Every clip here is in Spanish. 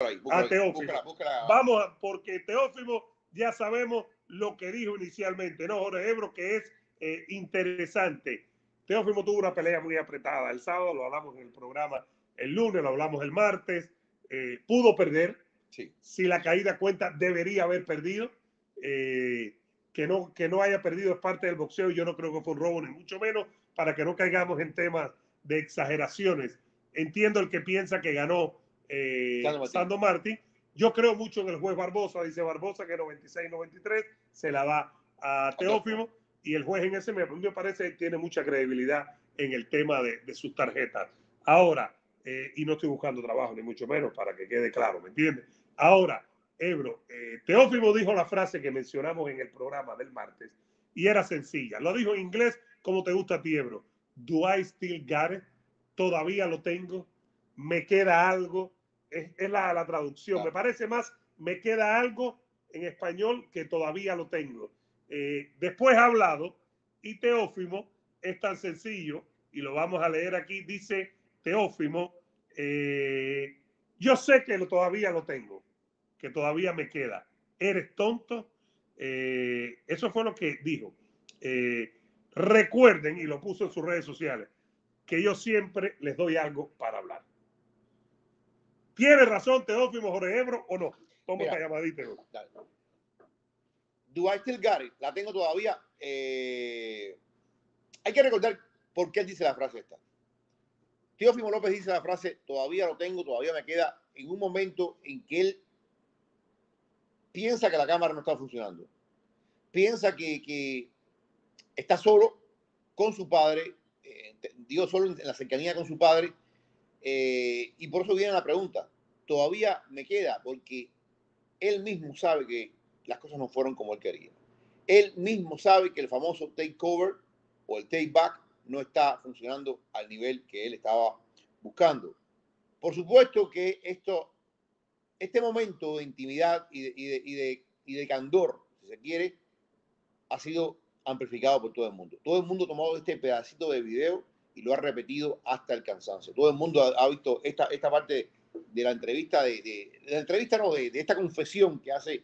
a Teófimo. Vamos, porque Teófimo ya sabemos lo que dijo inicialmente, ¿no, Jorge Ebro? Que es interesante. Teófimo tuvo una pelea muy apretada el sábado, lo hablamos en el programa el lunes, lo hablamos el martes, pudo perder. Sí. Si la caída cuenta, debería haber perdido. Que no haya perdido es parte del boxeo y yo no creo que fue un robo, ni mucho menos, para que no caigamos en temas de exageraciones. Entiendo el que piensa que ganó Sandor Martí. Yo creo mucho en el juez Barbosa, dice Barbosa que 96-93 se la da a Teófimo y el juez en ese me parece que tiene mucha credibilidad en el tema de sus tarjetas. Ahora, y no estoy buscando trabajo ni mucho menos para que quede claro, ¿me entiendes? Ahora, Ebro, Teófimo dijo la frase que mencionamos en el programa del martes y era sencilla. Lo dijo en inglés como te gusta a ti, Ebro. Do I still got it? Todavía lo tengo. Me queda algo. Es la traducción. Me parece más, me queda algo en español que todavía lo tengo. Después ha hablado y Teófimo es tan sencillo y lo vamos a leer aquí. Dice Teófimo, yo sé que todavía lo tengo, que todavía me queda. ¿Eres tonto? Eso fue lo que dijo. Recuerden, y lo puso en sus redes sociales, que yo siempre les doy algo para hablar. ¿Tiene razón Teófimo Jorge Ebro o no? Toma esta llamadita. Do I still got it? La tengo todavía. Hay que recordar por qué él dice la frase esta. Teófimo López dice la frase, todavía lo tengo, todavía me queda, en un momento en que él piensa que la cámara no está funcionando. Piensa que está solo con su padre, digo solo en la cercanía con su padre, y por eso viene la pregunta. Todavía me queda, porque él mismo sabe que las cosas no fueron como él quería. Él mismo sabe que el famoso takeover o el take back no está funcionando al nivel que él estaba buscando. Por supuesto que este momento de intimidad y de candor, si se quiere, ha sido amplificado por todo el mundo. Todo el mundo ha tomado este pedacito de video y lo ha repetido hasta el cansancio. Todo el mundo ha visto esta parte de la entrevista, de esta confesión que hace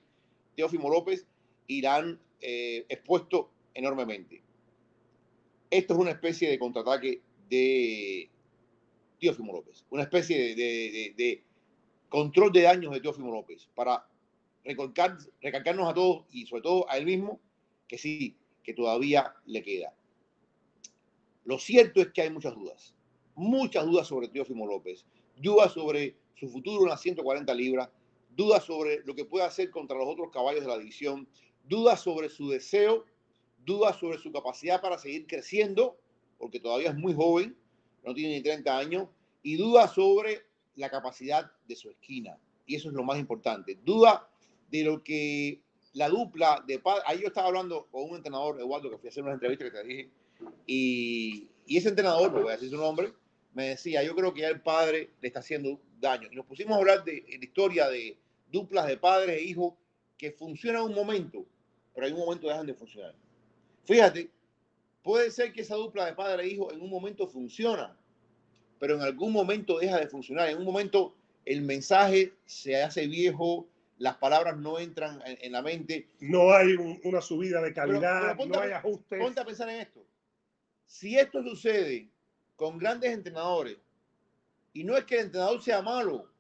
Teófimo López y la han expuesto enormemente. Esto es una especie de contraataque de Teófimo López, una especie de control de daños de Teófimo López para recalcarnos a todos y sobre todo a él mismo que sí, que todavía le queda. Lo cierto es que hay muchas dudas sobre Teófimo López, dudas sobre su futuro en las 140 libras, dudas sobre lo que puede hacer contra los otros caballos de la división, dudas sobre su deseo, dudas sobre su capacidad para seguir creciendo, porque todavía es muy joven, no tiene ni 30 años, y dudas sobre la capacidad de su esquina. Y eso es lo más importante. Duda de lo que la dupla de padre. Ahí yo estaba hablando con un entrenador, Eduardo, que fui a hacer una entrevista que te dije, y ese entrenador, no voy a decir su nombre, me decía, yo creo que ya el padre le está haciendo daño. Y nos pusimos a hablar de la historia de duplas de padres e hijos que funcionan un momento, pero en un momento dejan de funcionar. Fíjate, puede ser que esa dupla de padre e hijo en un momento funciona, pero en algún momento deja de funcionar. En un momento el mensaje se hace viejo, las palabras no entran en la mente. No hay una subida de calidad, pero no hay ajustes. Ponte a pensar en esto. Si esto sucede con grandes entrenadores, y no es que el entrenador sea malo,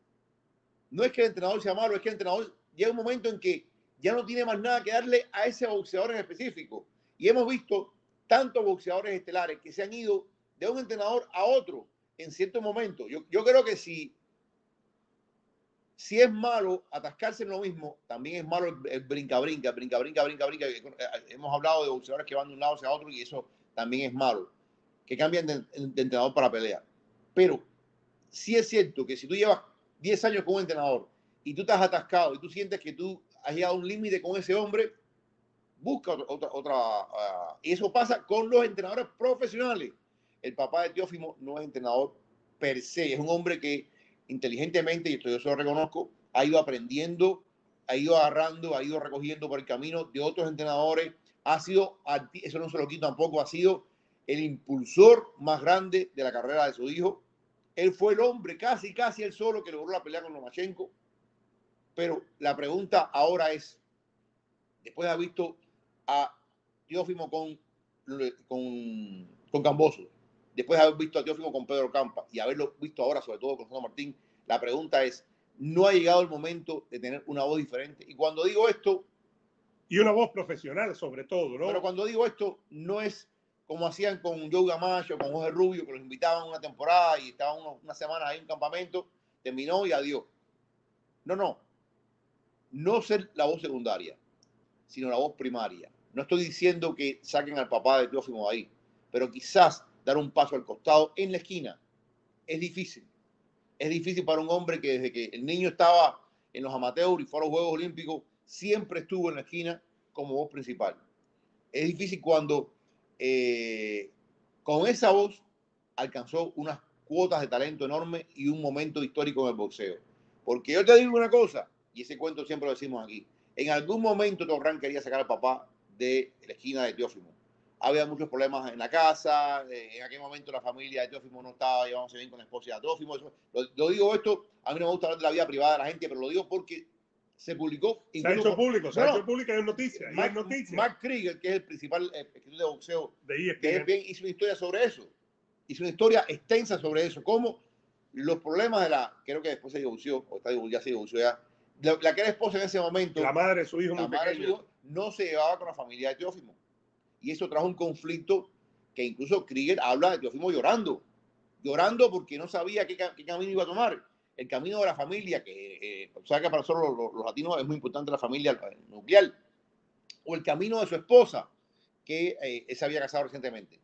es que el entrenador llega un momento en que ya no tiene más nada que darle a ese boxeador en específico. Y hemos visto tantos boxeadores estelares que se han ido de un entrenador a otro en cierto momento. Yo creo que si es malo atascarse en lo mismo, también es malo el brinca-brinca. Hemos hablado de boxeadores que van de un lado hacia otro y eso también es malo, que cambian de entrenador para pelea. Pero sí es cierto que si tú llevas 10 años con un entrenador y tú estás atascado y tú sientes que tú has llegado a un límite con ese hombre, busca otra y eso pasa con los entrenadores profesionales. El papá de Teófimo no es entrenador per se, es un hombre que inteligentemente, y esto yo se lo reconozco, ha ido aprendiendo, ha ido agarrando, ha ido recogiendo por el camino de otros entrenadores, ha sido, eso no se lo quito tampoco, ha sido el impulsor más grande de la carrera de su hijo. Él fue el hombre, casi él solo, que logró la pelea con Lomachenko. Pero la pregunta ahora es, después de haber visto a Teófimo con Camboso, después de haber visto a Teófimo con Pedro Campa y haberlo visto ahora sobre todo con Sandor Martín, la pregunta es, ¿no ha llegado el momento de tener una voz diferente? Y cuando digo esto... Y una voz profesional sobre todo, ¿no? Pero cuando digo esto, no es como hacían con Joe Gamacho, con Jorge Rubio, que los invitaban una temporada y estaban una semana ahí en un campamento, terminó y adiós. No. No ser la voz secundaria, sino la voz primaria. No estoy diciendo que saquen al papá de Teófimo ahí, pero quizás dar un paso al costado en la esquina. Es difícil. Es difícil para un hombre que desde que el niño estaba en los amateurs y fue a los Juegos Olímpicos, siempre estuvo en la esquina como voz principal. Es difícil cuando con esa voz alcanzó unas cuotas de talento enorme y un momento histórico en el boxeo. Porque yo te digo una cosa, y ese cuento siempre lo decimos aquí, en algún momento Torrán quería sacar al papá de la esquina de Teófimo. Había muchos problemas en la casa, en aquel momento la familia de Teófimo no estaba llevándose bien con la esposa de Teófimo. Lo digo esto, a mí no me gusta hablar de la vida privada de la gente, pero lo digo porque se publicó. Se ha hecho público, se ha hecho público, es noticia. Mark Krieger, que es el principal escritor de boxeo de ESPN, hizo una historia sobre eso. Hizo una historia extensa sobre eso, cómo los problemas de la, creo que después se divorció, o ya se divorció ya, la que era esposa en ese momento, la madre de su hijo muy pequeño, no se llevaba con la familia de Teófimo. Y eso trajo un conflicto que incluso Krieger habla de Teófimo llorando porque no sabía qué camino iba a tomar. El camino de la familia, que sabe que para nosotros los latinos es muy importante la familia nuclear, o el camino de su esposa, que se había casado recientemente.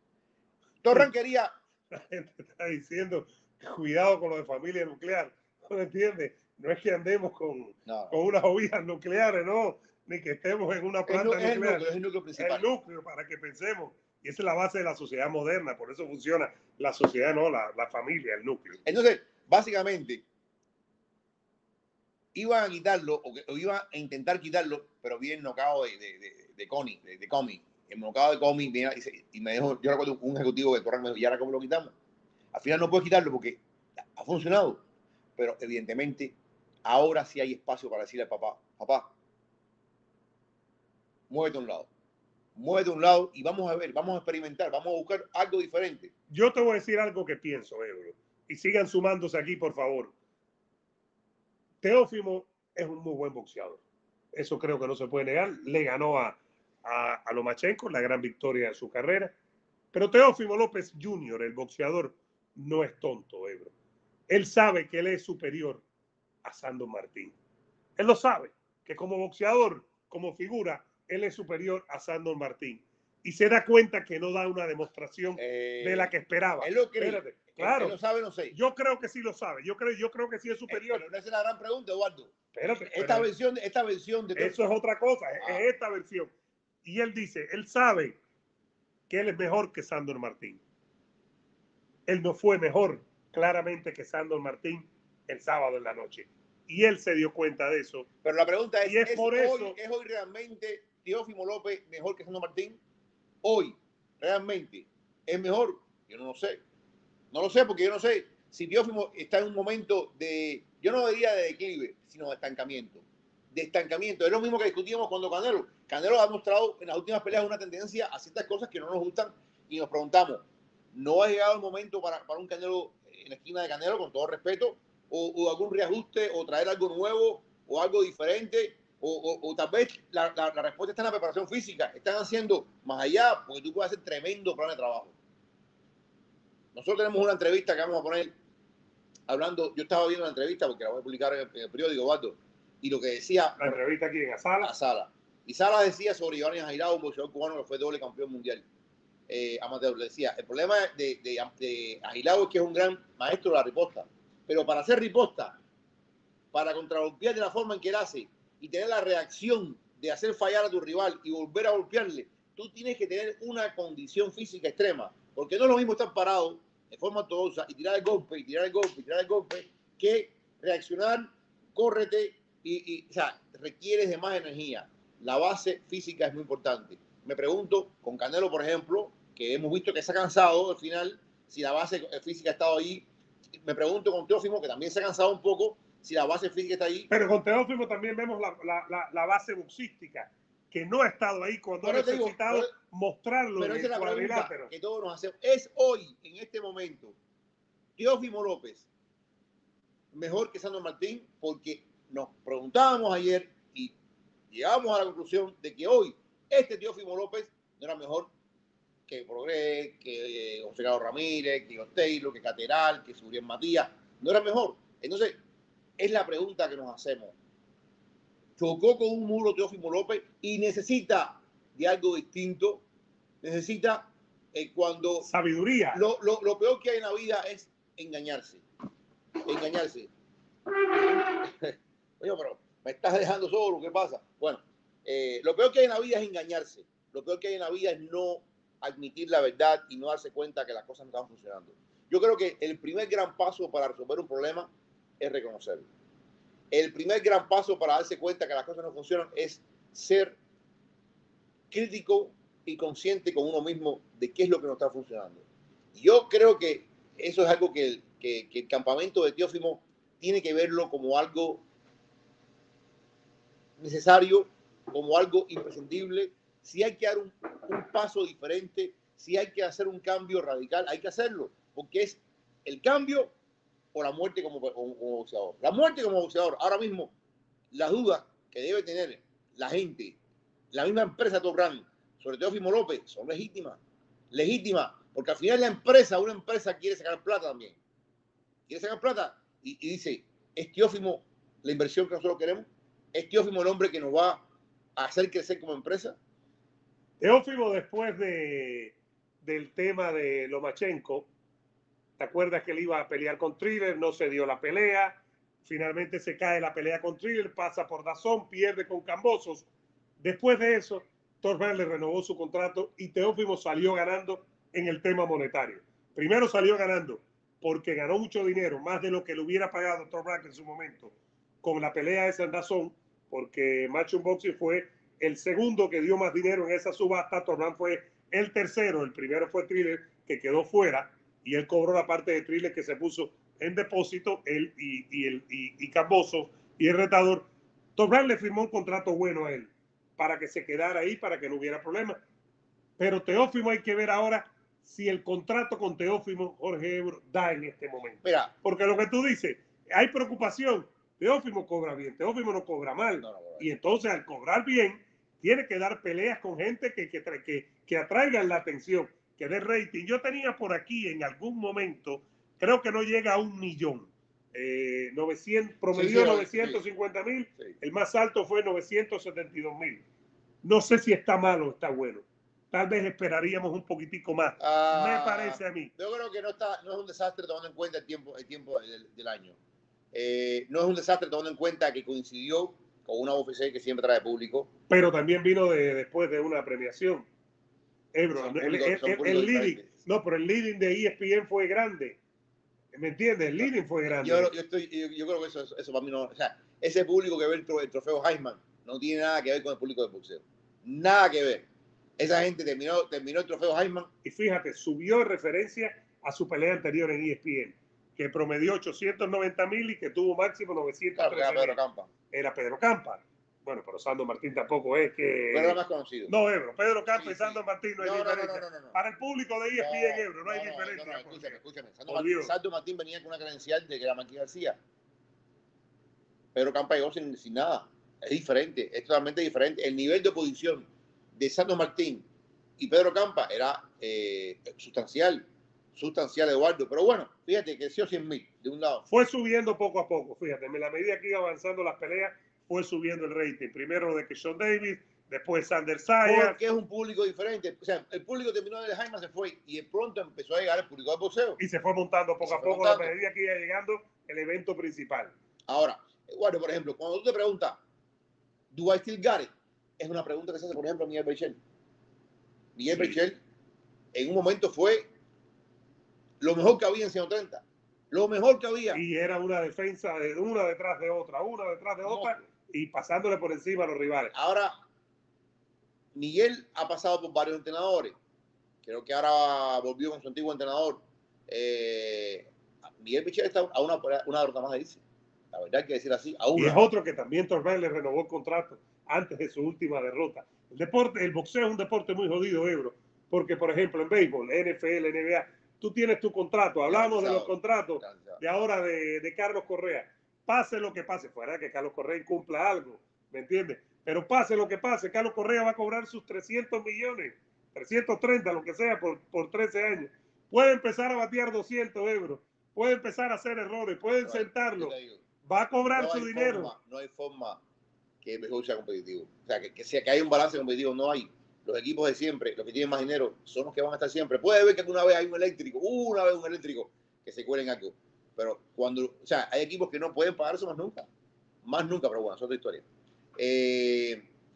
Torrán quería... La gente está diciendo, cuidado con lo de familia nuclear, ¿no entiendes? No es que andemos con unas ovejas nucleares, no, ni que estemos en una planta nuclear. Es el núcleo principal. El núcleo, para que pensemos. Y esa es la base de la sociedad moderna, por eso funciona la sociedad, no la familia, el núcleo. Entonces, básicamente, iban a quitarlo, o iban a intentar quitarlo, pero vi el knockout de Comi. El knockout de Comi, y me dejó, yo recuerdo un ejecutivo de Torrán me dijo, ¿y ahora cómo lo quitamos? Al final no puedes quitarlo porque ha funcionado, pero evidentemente ahora sí hay espacio para decirle al papá, muévete a un lado y vamos a ver, vamos a experimentar, vamos a buscar algo diferente. Yo te voy a decir algo que pienso, Ebro, y sigan sumándose aquí, por favor. Teófimo es un muy buen boxeador. Eso creo que no se puede negar. Le ganó a Lomachenko, la gran victoria de su carrera. Pero Teófimo López Jr., el boxeador, no es tonto, Ebro. Él sabe que él es superior a Sandor Martín. Él lo sabe, que como boxeador, como figura, él es superior a Sandor Martín. Y se da cuenta que no da una demostración de la que esperaba. Él lo cree. Espérate, claro. Él lo sabe, no sé. Yo creo que sí lo sabe. Yo creo que sí es superior. Pero esa es la gran pregunta, Eduardo. Espérate, esta versión de eso es otra cosa, es esta versión. Y él dice, él sabe que él es mejor que Sandor Martín. Él no fue mejor claramente que Sandor Martín el sábado en la noche. Y él se dio cuenta de eso. Pero la pregunta es, ¿es hoy realmente Teófimo López mejor que Sandor Martín? Hoy, realmente, ¿es mejor? Yo no lo sé. No lo sé porque yo no sé si Teófimo está en un momento de, yo no diría de declive, sino de estancamiento. De estancamiento. Es lo mismo que discutíamos cuando Canelo ha mostrado en las últimas peleas una tendencia a ciertas cosas que no nos gustan y nos preguntamos, ¿no ha llegado el momento para un Canelo en la esquina de Canelo, con todo respeto, o algún reajuste, o traer algo nuevo, o algo diferente? O tal vez la respuesta está en la preparación física. Están haciendo más allá, porque tú puedes hacer tremendo plan de trabajo. Nosotros tenemos una entrevista que vamos a poner hablando. Yo estaba viendo la entrevista porque la voy a publicar en el periódico, Waldo, y lo que decía. La entrevista aquí en Asala. Y Sala decía sobre Giovanni Aguilado, un boxeador cubano que fue doble campeón mundial amateur. Le decía: el problema de Aguilado es que es un gran maestro de la riposta, pero para hacer riposta, para contragolpear de la forma en que él hace y tener la reacción de hacer fallar a tu rival y volver a golpearle, tú tienes que tener una condición física extrema, porque no es lo mismo estar parado de forma ortodoxa y tirar el golpe, que reaccionar, córrete, o sea, requieres de más energía. La base física es muy importante. Me pregunto, con Canelo, por ejemplo, que hemos visto que se ha cansado al final, si la base física ha estado ahí. Me pregunto con Teófimo, que también se ha cansado un poco, si la base física está ahí. Pero con Teófimo también vemos la base boxística, que no ha estado ahí cuando ha necesitado mostrarlo. Pero esa es la pregunta que todos nos hacemos. ¿Es hoy, en este momento, Teófimo López mejor que Sandor Martín? Porque nos preguntábamos ayer y llegamos a la conclusión de que hoy este Teófimo López no era mejor que Progrés, que José Carlos Ramírez, que Taylor, que Cateral, que Suriel Matías. No era mejor. Entonces, es la pregunta que nos hacemos. Chocó con un muro Teófimo López y necesita de algo distinto. Necesita cuando... sabiduría. Lo peor que hay en la vida es engañarse. Engañarse. Oye, pero me estás dejando solo, ¿qué pasa? Bueno, lo peor que hay en la vida es engañarse. Lo peor que hay en la vida es no admitir la verdad y no darse cuenta que las cosas no están funcionando. Yo creo que el primer gran paso para resolver un problema es reconocerlo. El primer gran paso para darse cuenta que las cosas no funcionan es ser crítico y consciente con uno mismo de qué es lo que no está funcionando. Yo creo que eso es algo que el campamento de Teófimo tiene que verlo como algo necesario, como algo imprescindible. Si hay que dar un paso diferente, si hay que hacer un cambio radical, hay que hacerlo, porque es el cambio o la muerte como boxeador. La muerte como boxeador. Ahora mismo, las dudas que debe tener la gente, la misma empresa Top Rank, sobre Teófimo López, son legítimas. Legítimas, porque al final una empresa quiere sacar plata también. Quiere sacar plata y dice, ¿es Teófimo la inversión que nosotros queremos? ¿Es Teófimo el hombre que nos va a hacer crecer como empresa? Teófimo, después del tema de Lomachenko, ¿te acuerdas que él iba a pelear con Triller? No se dio la pelea. Finalmente se cae la pelea con Triller, pasa por DAZN, pierde con Cambosos. Después de eso, Top Rank le renovó su contrato y Teófimo salió ganando en el tema monetario. Primero salió ganando porque ganó mucho dinero, más de lo que le hubiera pagado Top Rank en su momento, con la pelea esa en DAZN, porque Matchroom Boxing fue el segundo que dio más dinero en esa subasta. Top Rank fue el tercero, el primero fue Triller, que quedó fuera, y él cobró la parte de Triller que se puso en depósito, él y Cambosos y el retador. Top Rank le firmó un contrato bueno a él para que se quedara ahí, para que no hubiera problema. Pero Teófimo hay que ver ahora si el contrato con Teófimo, Jorge Ebro, da en este momento. Mira, porque lo que tú dices, hay preocupación. Teófimo cobra bien, Teófimo no cobra mal. Y entonces al cobrar bien, tiene que dar peleas con gente que atraigan la atención, que dé rating. Yo tenía por aquí en algún momento, creo que no llega a 1 millón. 900, promedió 950,000, el más alto fue 972,000. No sé si está mal o está bueno. Tal vez esperaríamos un poquitico más. Me parece a mí. Yo creo que no es un desastre tomando en cuenta el tiempo del año. No es un desastre tomando en cuenta que coincidió con una UFC que siempre trae público. Pero también vino después de una premiación. Ebro, el leading, no, pero el leading de ESPN fue grande. ¿Me entiendes? El leading fue grande. Yo creo que eso para mí no. O sea, ese público que ve el trofeo Heisman no tiene nada que ver con el público de boxeo. Nada que ver. Esa gente terminó el trofeo Heisman. Y fíjate, subió en referencia a su pelea anterior en ESPN, que promedió 890,000 y que tuvo máximo 913,000. Claro, era Pedro Campa. Era Pedro Campa. Bueno, pero Sandor Martín tampoco es que... Pero era más conocido. No, Ebro. Pedro Campa y Sandor Martín no hay diferencia. No. Para el público de ESPN, Ebro, no hay diferencia. Escúchame. Sandor Martín venía con una credencial de que era Marquín García. Pedro Campa llegó sin nada. Es diferente, es totalmente diferente. El nivel de oposición de Sandor Martín y Pedro Campa era sustancial, Eduardo. Pero bueno, fíjate, creció 100,000 de un lado. Fue subiendo poco a poco, fíjate. En la medida que iba avanzando las peleas, fue subiendo el rating. Primero de Keyshawn Davis, después Sander Sayas. Porque es un público diferente. O sea, el público terminó de Jaime, se fue y de pronto empezó a llegar el público de boxeo. Y se fue montando poco a poco a la medida que iba llegando el evento principal. Ahora, Eduardo, por ejemplo, cuando tú te preguntas, ¿do I still got it? Es una pregunta que se hace, por ejemplo, a Miguel Berchelt. Miguel Berchelt en un momento fue lo mejor que había en 130. Lo mejor que había. Y era una defensa de una detrás de otra, y pasándole por encima a los rivales. Ahora, Miguel ha pasado por varios entrenadores. Creo que ahora volvió con su antiguo entrenador. Miguel Berchelt está a una derrota más de irse. La verdad hay que decir así. Y es otro que también Torben le renovó el contrato antes de su última derrota. El boxeo es un deporte muy jodido, Ebro, porque por ejemplo en béisbol, NFL, NBA, tú tienes tu contrato, hablamos de los contratos de ahora de Carlos Correa. Pase lo que pase, fuera que Carlos Correa incumpla algo, ¿me entiendes? Pero pase lo que pase, Carlos Correa va a cobrar sus 300 millones, 330, lo que sea, por 13 años. Puede empezar a batear 200 euros, puede empezar a hacer errores, pueden sentarlo, va a cobrar su dinero. No hay forma que el béisbol sea competitivo. O sea, que hay un balance competitivo, no hay. Los equipos de siempre, los que tienen más dinero, son los que van a estar siempre. Puede ver que una vez hay un eléctrico que se cuele en algo. Pero o sea, hay equipos que no pueden pagar eso más nunca. Más nunca, pero bueno, es otra historia.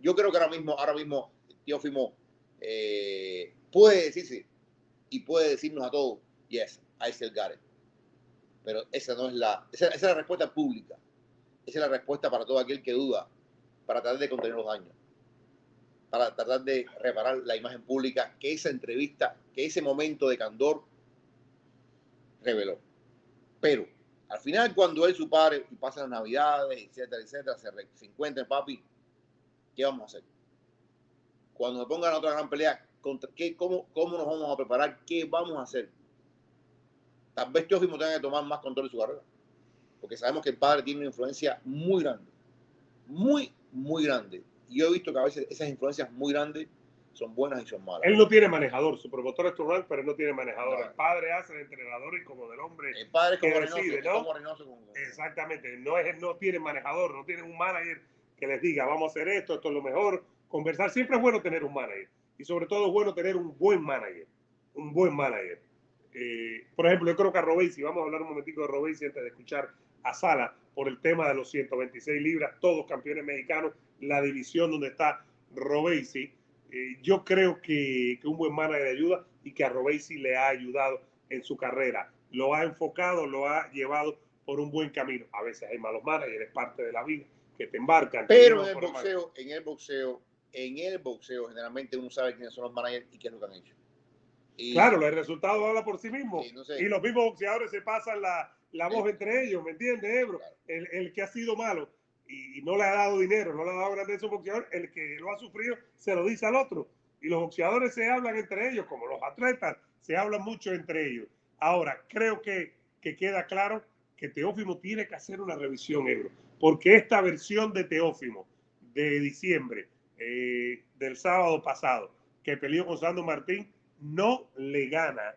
Yo creo que ahora mismo, Teófimo puede decirse y puede decirnos a todos, yes, I still got it. Pero esa no es esa es la respuesta pública. Esa es la respuesta para todo aquel que duda, para tratar de contener los daños, para tratar de reparar la imagen pública que esa entrevista, que ese momento de candor reveló. Pero al final, cuando él, su padre, y pasan las navidades, etcétera, etcétera, se encuentren, papi, ¿qué vamos a hacer? Cuando me pongan otra gran pelea, ¿cómo nos vamos a preparar? ¿Qué vamos a hacer? Tal vez Teófimo tenga que tomar más control de su carrera, porque sabemos que el padre tiene una influencia muy grande, muy, muy grande. Y yo he visto que a veces esas influencias muy grandes son buenas y son malas. Él no tiene manejador, su promotor es Turral, pero él no tiene manejador. No. El padre hace el entrenador y como del hombre. El padre es como Reynoso, decide, ¿no? Como Reynoso. Exactamente, no tiene manejador, no tiene un manager que les diga, vamos a hacer esto es lo mejor. Conversar, siempre es bueno tener un manager. Y sobre todo es bueno tener un buen manager. Un buen manager. Por ejemplo, yo creo que a Robesi, vamos a hablar un momentico de Robesi antes de escuchar a Sala, por el tema de los 126 libras, todos campeones mexicanos, la división donde está Robesi. Yo creo que un buen manager ayuda y que a Robesi le ha ayudado en su carrera. Lo ha enfocado, lo ha llevado por un buen camino. A veces hay malos managers, es parte de la vida, que te embarcan. Pero en el boxeo, generalmente uno sabe quiénes son los managers y qué es lo que han hecho. Claro, el resultado habla por sí mismo. Sí, no sé. Y los mismos boxeadores se pasan la voz entre ellos, ¿me entiendes, Ebro? Claro. El que ha sido malo y no le ha dado dinero, no le ha dado grandeza a un boxeador, el que lo ha sufrido se lo dice al otro. Y los boxeadores se hablan entre ellos, como los atletas se hablan mucho entre ellos. Ahora, creo que queda claro que Teófimo tiene que hacer una revisión, Ebro, porque esta versión de Teófimo de diciembre, del sábado pasado, que peleó con Sandro Martín, no le gana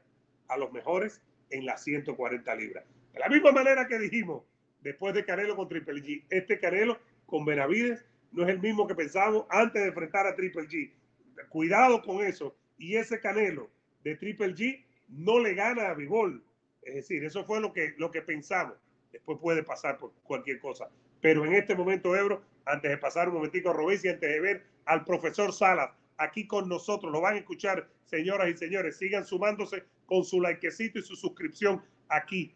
a los mejores en las 140 libras. De la misma manera que dijimos después de Canelo con Triple G, este Canelo con Benavides no es el mismo que pensábamos antes de enfrentar a Triple G. Cuidado con eso. Y ese Canelo de Triple G no le gana a Bivol. Es decir, eso fue lo que pensamos. Después puede pasar por cualquier cosa. Pero en este momento, Ebro, antes de pasar un momentico a Robesi, antes de ver al profesor Salas aquí con nosotros, lo van a escuchar, señoras y señores, sigan sumándose con su likecito y su suscripción aquí